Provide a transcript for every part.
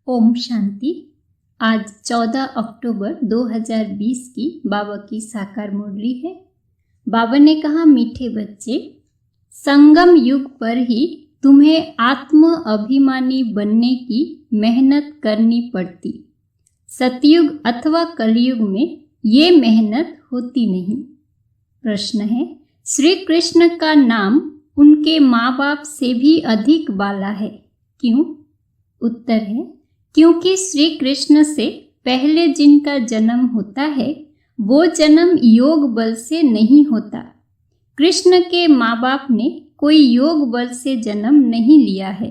ओम शांति। आज 14 अक्टूबर 2020 की बाबा की साकार मुरली है। बाबा ने कहा, मीठे बच्चे, संगम युग पर ही तुम्हें आत्म अभिमानी बनने की मेहनत करनी पड़ती। सतयुग अथवा कलयुग में ये मेहनत होती नहीं। प्रश्न है, श्री कृष्ण का नाम उनके माँ बाप से भी अधिक बाला है, क्यों? उत्तर है, क्योंकि श्री कृष्ण से पहले जिनका जन्म होता है वो जन्म योग बल से नहीं होता। कृष्ण के माँ बाप ने कोई योग बल से जन्म नहीं लिया है।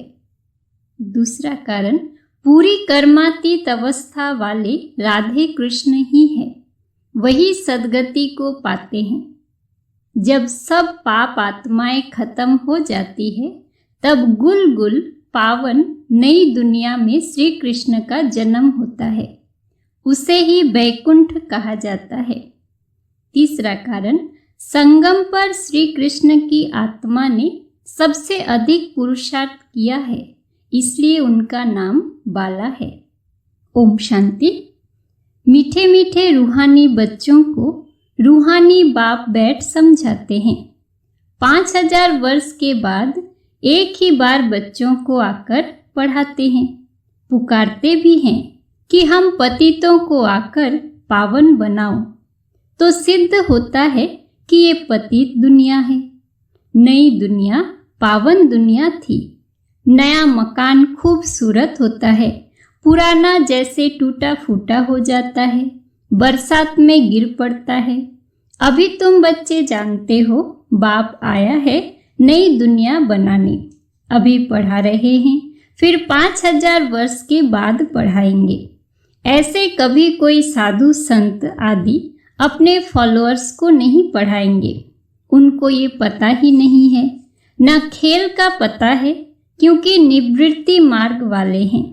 दूसरा कारण, पूरी कर्मातीत अवस्था वाले राधे कृष्ण ही है, वही सद्गति को पाते हैं। जब सब पाप आत्माएं खत्म हो जाती है तब गुल गुल पावन नई दुनिया में श्री कृष्ण का जन्म होता है, उसे ही वैकुंठ कहा जाता है। तीसरा कारण, संगम पर श्री कृष्ण की आत्मा ने सबसे अधिक पुरुषार्थ किया है, इसलिए उनका नाम बाला है। ओम शांति। मीठे मीठे रूहानी बच्चों को रूहानी बाप बैठ समझाते हैं। 5000 वर्ष के बाद एक ही बार बच्चों को आकर पढ़ाते हैं। पुकारते भी हैं कि हम पतितों को आकर पावन बनाओ, तो सिद्ध होता है कि ये पतित दुनिया है। नई दुनिया पावन दुनिया थी। नया मकान खूबसूरत होता है, पुराना जैसे टूटा फूटा हो जाता है, बरसात में गिर पड़ता है। अभी तुम बच्चे जानते हो, बाप आया है नई दुनिया बनाने। अभी पढ़ा रहे हैं, फिर 5000 वर्ष के बाद पढ़ाएंगे। ऐसे कभी कोई साधु संत आदि अपने फॉलोअर्स को नहीं पढ़ाएंगे। उनको ये पता ही नहीं है, न खेल का पता है, क्योंकि निवृत्ति मार्ग वाले हैं।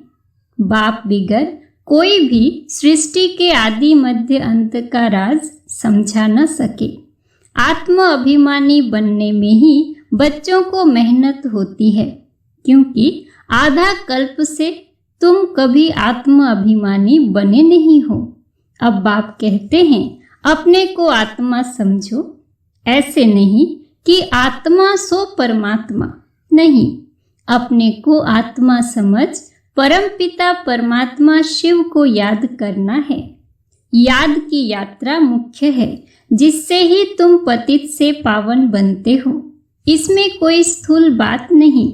बाप बिगर कोई भी सृष्टि के आदि मध्य अंत का राज समझा न सके। आत्म अभिमानी बनने में ही बच्चों को मेहनत होती है, क्योंकि आधा कल्प से तुम कभी आत्म अभिमानी बने नहीं हो। अब बाप कहते हैं, अपने को आत्मा समझो। ऐसे नहीं कि आत्मा सो परमात्मा, नहीं, अपने को आत्मा समझ परमपिता परमात्मा शिव को याद करना है। याद की यात्रा मुख्य है, जिससे ही तुम पतित से पावन बनते हो। इसमें कोई स्थूल बात नहीं,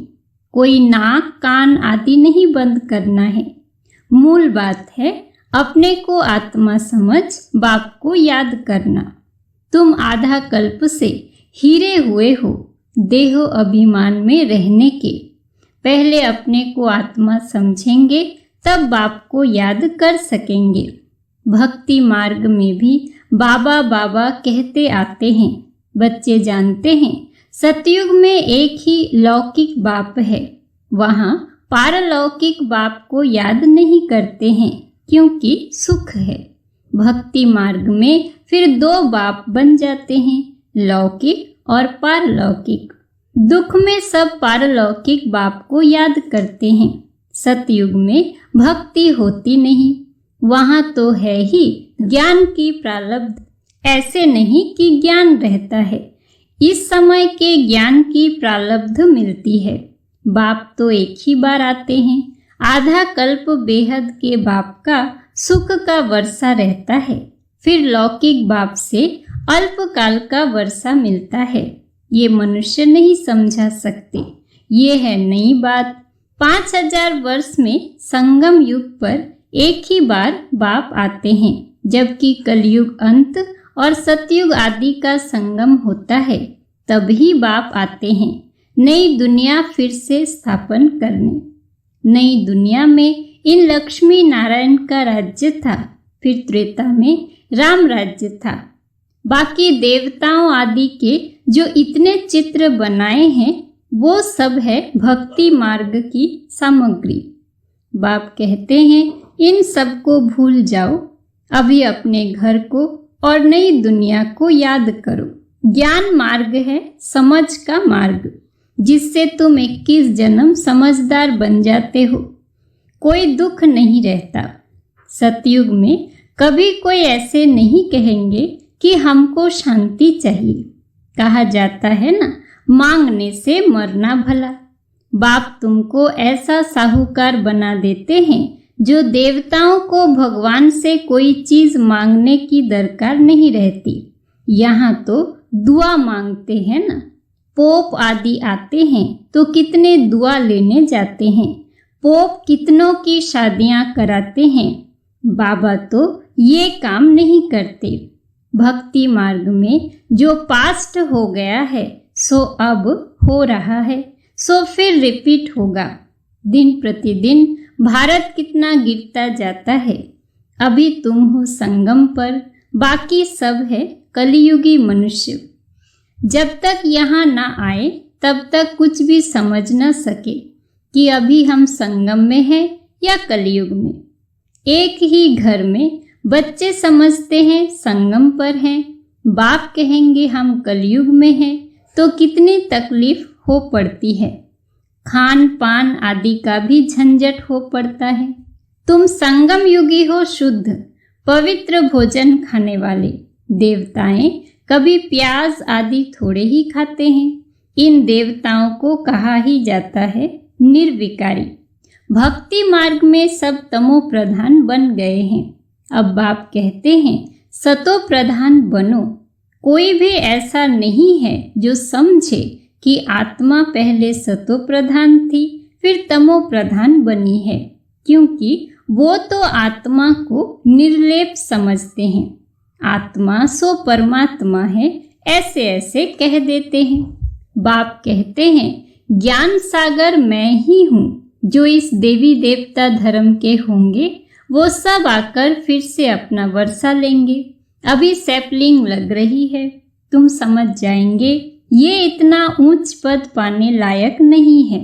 कोई नाक कान आदि नहीं बंद करना है। मूल बात है अपने को आत्मा समझ बाप को याद करना। तुम आधा कल्प से हीरे हुए हो देह अभिमान में रहने के। पहले अपने को आत्मा समझेंगे तब बाप को याद कर सकेंगे। भक्ति मार्ग में भी बाबा बाबा कहते आते हैं। बच्चे जानते हैं, सतयुग में एक ही लौकिक बाप है, वहाँ पारलौकिक बाप को याद नहीं करते हैं, क्योंकि सुख है। भक्ति मार्ग में फिर 2 बाप बन जाते हैं, लौकिक और पारलौकिक। दुख में सब पारलौकिक बाप को याद करते हैं। सतयुग में भक्ति होती नहीं, वहाँ तो है ही ज्ञान की प्रारब्ध। ऐसे नहीं कि ज्ञान रहता है, इस समय के ज्ञान की प्रारब्ध मिलती है। बाप तो एक ही बार आते हैं। आधा कल्प बेहद के बाप का सुख का वर्षा रहता है, फिर लौकिक बाप से अल्पकाल का वर्षा मिलता है। ये मनुष्य नहीं समझा सकते। ये है नई बात। 5000 वर्ष में संगम युग पर एक ही बार बाप आते हैं, जबकि कलयुग अंत और सतयुग आदि का संगम होता है, तभी बाप आते हैं नई दुनिया फिर से स्थापन करने। नई दुनिया में इन लक्ष्मी नारायण का राज्य था, फिर त्रेता में राम राज्य था। बाकी देवताओं आदि के जो इतने चित्र बनाए हैं वो सब है भक्ति मार्ग की सामग्री। बाप कहते हैं, इन सब को भूल जाओ, अभी अपने घर को और नई दुनिया को याद करो। ज्ञान मार्ग है समझ का मार्ग, जिससे तुम 21 जन्म समझदार बन जाते हो। कोई दुख नहीं रहता। सतयुग में कभी कोई ऐसे नहीं कहेंगे कि हमको शांति चाहिए। कहा जाता है ना, मांगने से मरना भला। बाप तुमको ऐसा साहूकार बना देते हैं जो देवताओं को भगवान से कोई चीज मांगने की दरकार नहीं रहती। यहाँ तो दुआ मांगते हैं ना। पोप आदि आते हैं तो कितने दुआ लेने जाते हैं। पोप कितनों की शादियां कराते हैं। बाबा तो ये काम नहीं करते। भक्ति मार्ग में जो पास्ट हो गया है सो अब हो रहा है, सो फिर रिपीट होगा। दिन प्रतिदिन भारत कितना गिरता जाता है। अभी तुम हो संगम पर, बाकी सब है कलियुगी मनुष्य। जब तक यहाँ ना आए तब तक कुछ भी समझ न सके कि अभी हम संगम में हैं या कलियुग में। एक ही घर में बच्चे समझते हैं संगम पर हैं, बाप कहेंगे हम कलियुग में हैं, तो कितनी तकलीफ हो पड़ती है। खान पान आदि का भी झंझट हो पड़ता है। तुम संगम युगी हो, शुद्ध पवित्र भोजन खाने वाले। देवताएं कभी प्याज आदि थोड़े ही खाते हैं। इन देवताओं को कहा ही जाता है निर्विकारी। भक्ति मार्ग में सब तमो प्रधान बन गए हैं। अब बाप कहते हैं सतो प्रधान बनो। कोई भी ऐसा नहीं है जो समझे कि आत्मा पहले सतो प्रधान थी फिर तमो प्रधान बनी है, क्योंकि वो तो आत्मा को निर्लेप समझते हैं। आत्मा सो परमात्मा है, ऐसे ऐसे कह देते हैं। बाप कहते हैं ज्ञान सागर मैं ही हूँ। जो इस देवी देवता धर्म के होंगे वो सब आकर फिर से अपना वर्षा लेंगे। अभी सैपलिंग लग रही है, तुम समझ जाएंगे ये इतना ऊंच पद पाने लायक नहीं है।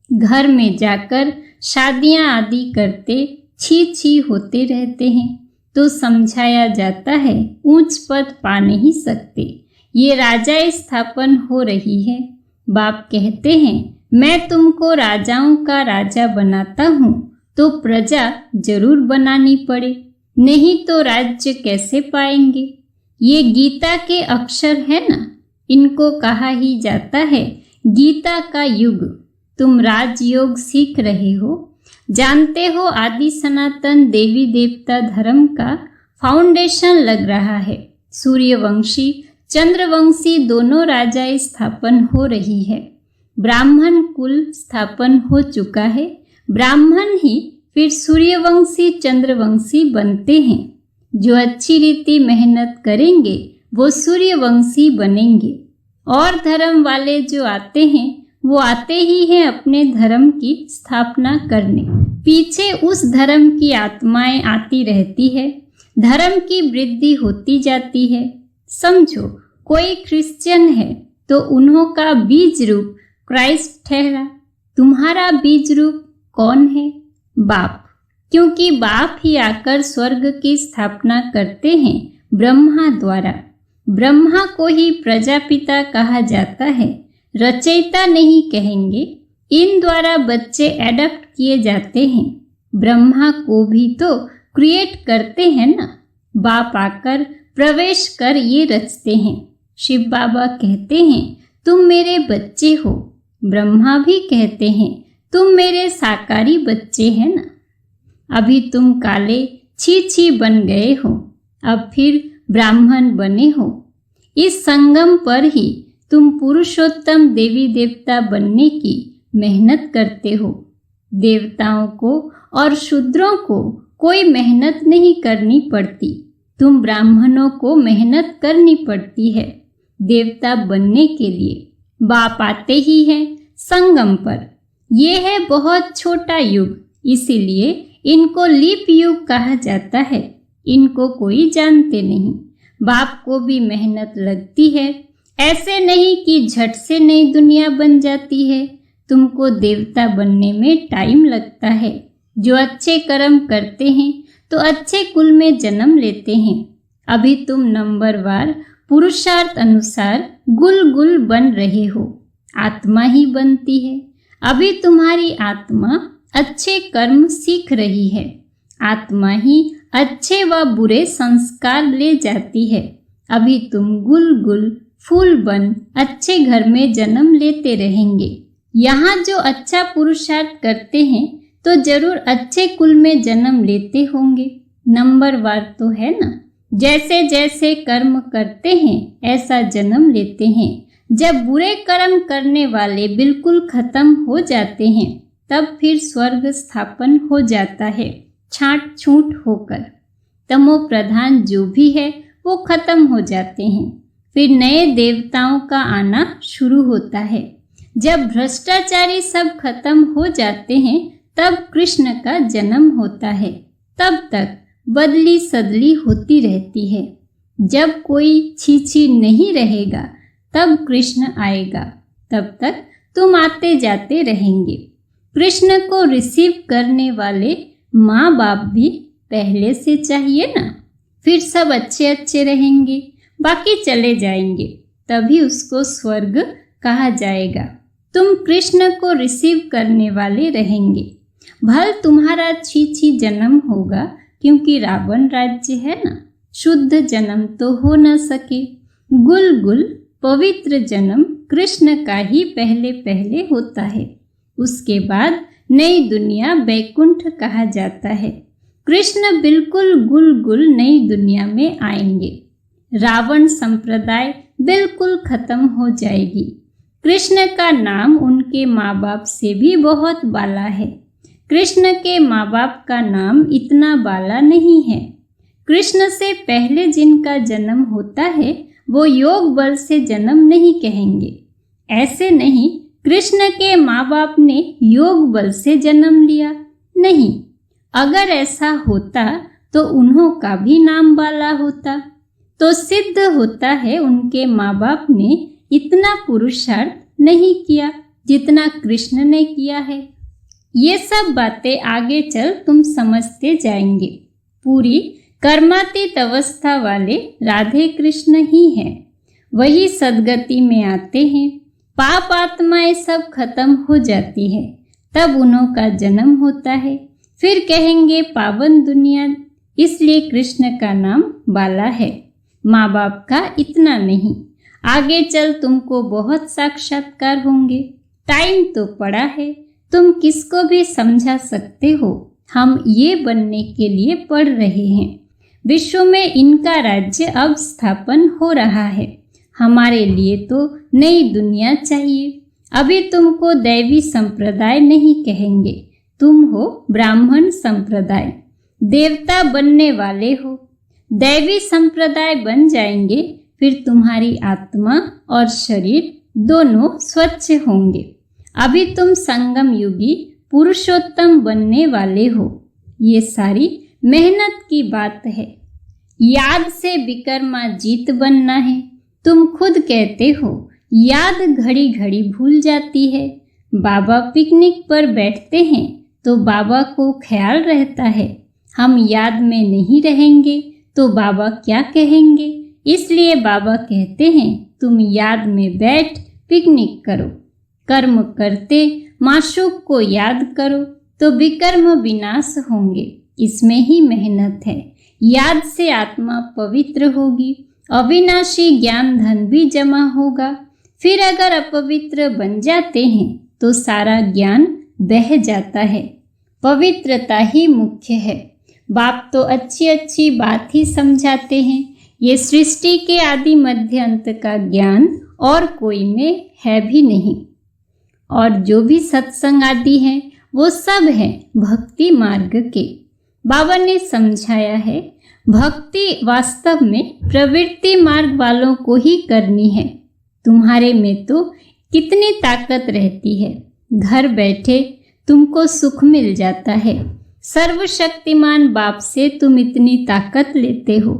घर में जाकर शादियां आदि करते छी छी होते रहते हैं, तो समझाया जाता है ऊंच पद पा नहीं सकते। ये राजा स्थापन हो रही है। बाप कहते हैं मैं तुमको राजाओं का राजा बनाता हूँ, तो प्रजा जरूर बनानी पड़े, नहीं तो राज्य कैसे पाएंगे। ये गीता के अक्षर है ना, इनको कहा ही जाता है गीता का युग। तुम राजयोग सीख रहे हो, जानते हो आदि सनातन देवी देवता धर्म का फाउंडेशन लग रहा है। सूर्यवंशी चंद्रवंशी दोनों राजा स्थापन हो रही है। ब्राह्मण कुल स्थापन हो चुका है। ब्राह्मण ही फिर सूर्यवंशी चंद्रवंशी बनते हैं। जो अच्छी रीति मेहनत करेंगे वो सूर्यवंशी बनेंगे। और धर्म वाले जो आते हैं वो आते ही हैं अपने धर्म की स्थापना करने। पीछे उस धर्म की आत्माएं आती रहती है, धर्म की वृद्धि होती जाती है। समझो कोई क्रिश्चियन है तो उन्हों का बीज रूप क्राइस्ट ठहरा। तुम्हारा बीज रूप कौन है? बाप। क्योंकि बाप ही आकर स्वर्ग की स्थापना करते हैं ब्रह्मा द्वारा। ब्रह्मा को ही प्रजापिता कहा जाता है, रचयिता नहीं कहेंगे। इन द्वारा बच्चे एडप्ट किए जाते हैं। ब्रह्मा को भी तो क्रिएट करते हैं ना। बाप आकर प्रवेश कर ये रचते हैं। शिव बाबा कहते हैं तुम मेरे बच्चे हो। ब्रह्मा भी कहते हैं तुम मेरे साकारी बच्चे हैं ना। अभी तुम काले छी छी बन गए हो, अब फिर ब्राह्मण बने हो। इस संगम पर ही तुम पुरुषोत्तम देवी देवता बनने की मेहनत करते हो। देवताओं को और शूद्रों को कोई मेहनत नहीं करनी पड़ती। तुम ब्राह्मणों को मेहनत करनी पड़ती है देवता बनने के लिए। बाप आते ही हैं संगम पर। ये है बहुत छोटा युग, इसीलिए इनको लीप युग कहा जाता है। इनको कोई जानते नहीं। बाप को भी मेहनत लगती है। ऐसे नहीं कि झट से नई दुनिया बन जाती है। तुमको देवता बनने में टाइम लगता है। जो अच्छे कर्म करते हैं तो अच्छे कुल में जन्म लेते हैं। अभी तुम नंबरवार पुरुषार्थ अनुसार गुल गुल बन रहे हो। आत्मा ही बनती है। अभी तुम्हारी आत्मा अच्छे कर्म सीख रही है। आत्मा ही अच्छे व बुरे संस्कार ले जाती है। अभी तुम गुल गुल फूल बन अच्छे घर में जन्म लेते रहेंगे। यहाँ जो अच्छा पुरुषार्थ करते हैं तो जरूर अच्छे कुल में जन्म लेते होंगे। नंबरवार तो है ना। जैसे जैसे कर्म करते हैं ऐसा जन्म लेते हैं। जब बुरे कर्म करने वाले बिल्कुल खत्म हो जाते हैं तब फिर स्वर्ग स्थापन हो जाता है छांट छूट होकर। तमो प्रधान जो भी है वो खत्म हो जाते हैं। फिर नए देवताओं का आना शुरू होता है। जब भ्रष्टाचारी सब खत्म हो जाते हैं तब कृष्ण का जन्म होता है। तब तक बदली सदली होती रहती है। जब कोई छीछी नहीं रहेगा तब कृष्ण आएगा। तब तक तुम आते जाते रहेंगे। कृष्ण को रिसीव करने वाले माँ बाप भी पहले से चाहिए ना। फिर सब अच्छे अच्छे रहेंगे, बाकी चले जाएंगे, तभी उसको स्वर्ग कहा जाएगा। तुम कृष्ण को रिसीव करने वाले रहेंगे। भल तुम्हारा छी जन्म होगा क्योंकि रावण राज्य है ना। शुद्ध जन्म तो हो न सके। गुल गुल पवित्र जन्म कृष्ण का ही पहले पहले होता है। उसके बाद नई दुनिया बैकुंठ कहा जाता है। कृष्ण बिल्कुल गुल गुल नई दुनिया में आएंगे। रावण संप्रदाय बिल्कुल खत्म हो जाएगी। कृष्ण का नाम उनके माँ बाप से भी बहुत बाला है। कृष्ण के माँ बाप का नाम इतना बाला नहीं है। कृष्ण से पहले जिनका जन्म होता है वो योग बल से जन्म नहीं कहेंगे। ऐसे नहीं कृष्ण के माँ बाप ने योग बल से जन्म लिया, नहीं। अगर ऐसा होता तो उन्हों का भी नाम बाला होता। तो सिद्ध होता है उनके माँ बाप ने इतना पुरुषार्थ नहीं किया जितना कृष्ण ने किया है। ये सब बातें आगे चल तुम समझते जाएंगे। पूरी कर्मातीत अवस्था वाले राधे कृष्ण ही हैं। वही सदगति में आते हैं। पाप आत्माएं सब खत्म हो जाती है, तब उन्हों का जन्म होता है। फिर कहेंगे पावन दुनिया, इसलिए कृष्ण का नाम बाला है। माँ बाप का इतना नहीं। आगे चल तुमको बहुत साक्षात्कार होंगे। टाइम तो पड़ा है, तुम किसको भी समझा सकते हो। हम ये बनने के लिए पढ़ रहे हैं। विश्व में इनका राज्य अब स्थापन हो रहा है। हमारे लिए तो नई दुनिया चाहिए। अभी तुमको दैवी संप्रदाय नहीं कहेंगे, तुम हो ब्राह्मण संप्रदाय। देवता बनने वाले हो। दैवी संप्रदाय बन जाएंगे, फिर तुम्हारी आत्मा और शरीर दोनों स्वच्छ होंगे। अभी तुम संगम युगी पुरुषोत्तम बनने वाले हो। ये सारी मेहनत की बात है। याद से विकर्मा जीत बनना है। तुम खुद कहते हो याद घड़ी घड़ी भूल जाती है। बाबा पिकनिक पर बैठते हैं तो बाबा को ख्याल रहता है हम याद में नहीं रहेंगे तो बाबा क्या कहेंगे। इसलिए बाबा कहते हैं तुम याद में बैठ पिकनिक करो। कर्म करते माशूक को याद करो तो विकर्म विनाश होंगे। इसमें ही मेहनत है। याद से आत्मा पवित्र होगी। अविनाशी ज्ञान धन भी जमा होगा। फिर अगर अपवित्र बन जाते हैं तो सारा ज्ञान बह जाता है। पवित्रता ही मुख्य है। बाप तो अच्छी अच्छी बात ही समझाते हैं। ये सृष्टि के आदि मध्य अंत का ज्ञान और कोई में है भी नहीं। और जो भी सत्संग आदि हैं वो सब हैं भक्ति मार्ग के। बाबा ने समझाया है भक्ति वास्तव में प्रवृत्ति मार्ग वालों को ही करनी है। तुम्हारे में तो कितनी ताकत रहती है। घर बैठे तुमको सुख मिल जाता है। सर्वशक्तिमान बाप से तुम इतनी ताकत लेते हो।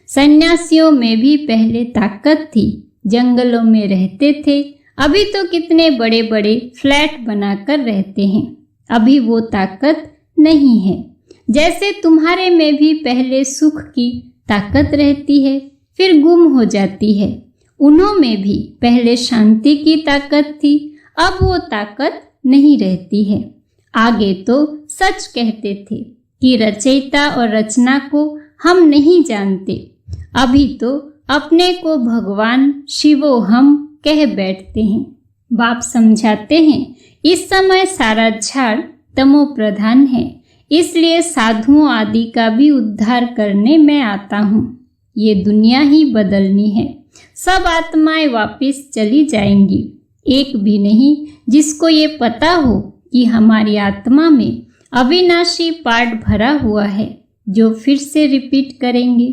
सन्यासियों में भी पहले ताकत थी, जंगलों में रहते थे। अभी तो कितने बड़े बड़े फ्लैट बनाकर रहते हैं। अभी वो ताकत नहीं है। जैसे तुम्हारे में भी पहले सुख की ताकत रहती है, फिर गुम हो जाती है। उन्हों में भी पहले शांति की ताकत थी, अब वो ताकत नहीं रहती है। आगे तो सच कहते थे कि रचयिता और रचना को हम नहीं जानते। अभी तो अपने को भगवान शिवो हम कह बैठते हैं। बाप समझाते हैं, इस समय सारा झाड़ तमो प्रधान है, इसलिए साधुओं आदि का भी उद्धार करने मैं आता हूँ। ये दुनिया ही बदलनी है, सब आत्माएं वापस चली जाएंगी। एक भी नहीं जिसको ये पता हो कि हमारी आत्मा में अविनाशी पार्ट भरा हुआ है, जो फिर से रिपीट करेंगे।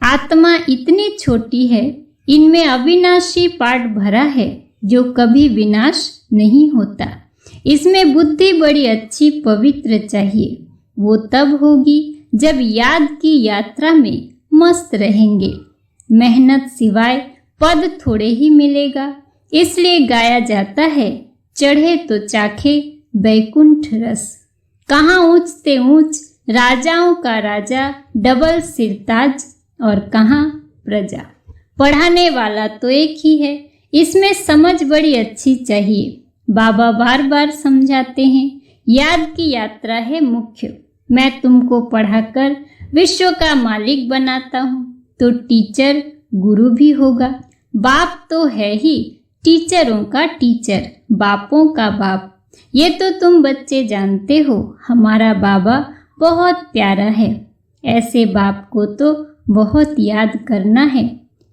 आत्मा इतनी छोटी है, इनमें अविनाशी पार्ट भरा है जो कभी विनाश नहीं होता। इसमें बुद्धि बड़ी अच्छी पवित्र चाहिए। वो तब होगी जब याद की यात्रा में मस्त रहेंगे। मेहनत सिवाय पद थोड़े ही मिलेगा, इसलिए गाया जाता है, चढ़े तो चाखे बैकुंठ रस। कहाँ ऊंच ते ऊंच राजाओं का राजा डबल सिरताज, और कहाँ प्रजा। पढ़ाने वाला तो एक ही है, इसमें समझ बड़ी अच्छी चाहिए। बाबा बार बार समझाते हैं, याद की यात्रा है मुख्य। मैं तुमको पढ़ाकर विश्व का मालिक बनाता हूँ, तो टीचर गुरु भी होगा। बाप तो है ही टीचरों का टीचर, बापों का बाप। ये तो तुम बच्चे जानते हो, हमारा बाबा बहुत प्यारा है। ऐसे बाप को तो बहुत याद करना है,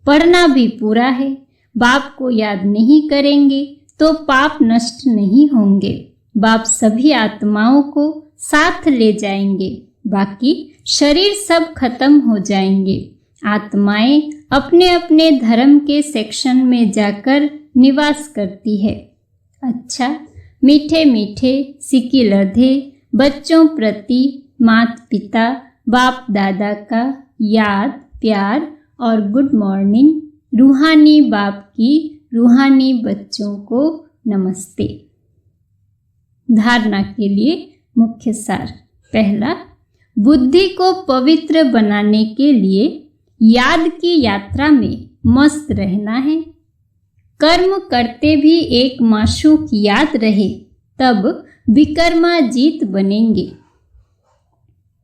पढ़ना भी पूरा है। बाप को याद नहीं करेंगे तो पाप नष्ट नहीं होंगे। बाप सभी आत्माओं को साथ ले जाएंगे, बाकी शरीर सब खत्म हो जाएंगे। आत्माएं अपने अपने धर्म के सेक्शन में जाकर निवास करती है। अच्छा, मीठे मीठे सिक्की लधे बच्चों प्रति माता पिता बाप दादा का याद प्यार और गुड मॉर्निंग। रूहानी बाप की रूहानी बच्चों को नमस्ते। धारणा के लिए मुख्य सार। पहला, बुद्धि को पवित्र बनाने के लिए याद की यात्रा में मस्त रहना है। कर्म करते भी एक माशूक याद रहे, तब विकर्माजीत बनेंगे।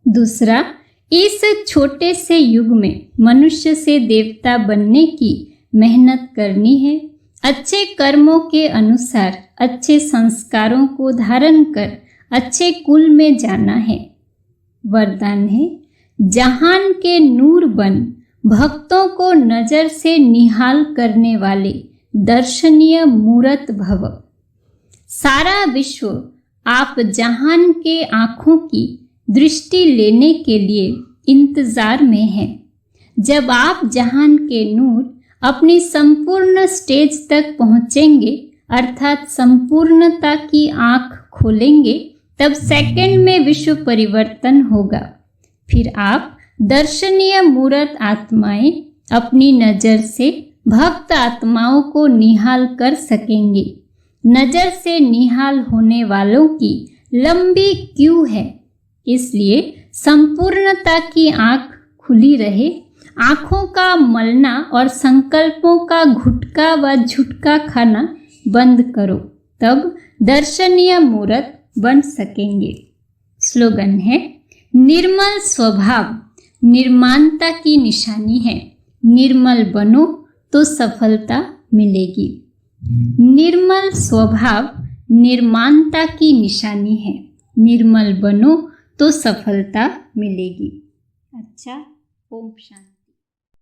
दूसरा, इस छोटे से युग में मनुष्य से देवता बनने की मेहनत करनी है। अच्छे कर्मों के अनुसार अच्छे संस्कारों को धारण कर अच्छे कुल में जाना है। वरदान है, जहान के नूर बन भक्तों को नजर से निहाल करने वाले दर्शनीय मूरत भव। सारा विश्व आप जहान के आँखों की दृष्टि लेने के लिए इंतजार में है। जब आप जहान के नूर अपनी संपूर्ण स्टेज तक पहुंचेंगे, अर्थात संपूर्णता की आँख खोलेंगे, तब सेकंड में विश्व परिवर्तन होगा। फिर आप दर्शनीय मूरत आत्माएं अपनी नजर से भक्त आत्माओं को निहाल कर सकेंगे। नजर से निहाल होने वालों की लंबी क्यू है, इसलिए संपूर्णता की आँख खुली रहे। आँखों का मलना और संकल्पों का घुटका व झुटका खाना बंद करो, तब दर्शनीय मूरत बन सकेंगे। स्लोगन है, निर्मल स्वभाव निर्माणता की निशानी है। निर्मल बनो तो सफलता मिलेगी। निर्मल स्वभाव निर्माणता की निशानी है। निर्मल बनो तो सफलता मिलेगी। अच्छा, ओम शांति।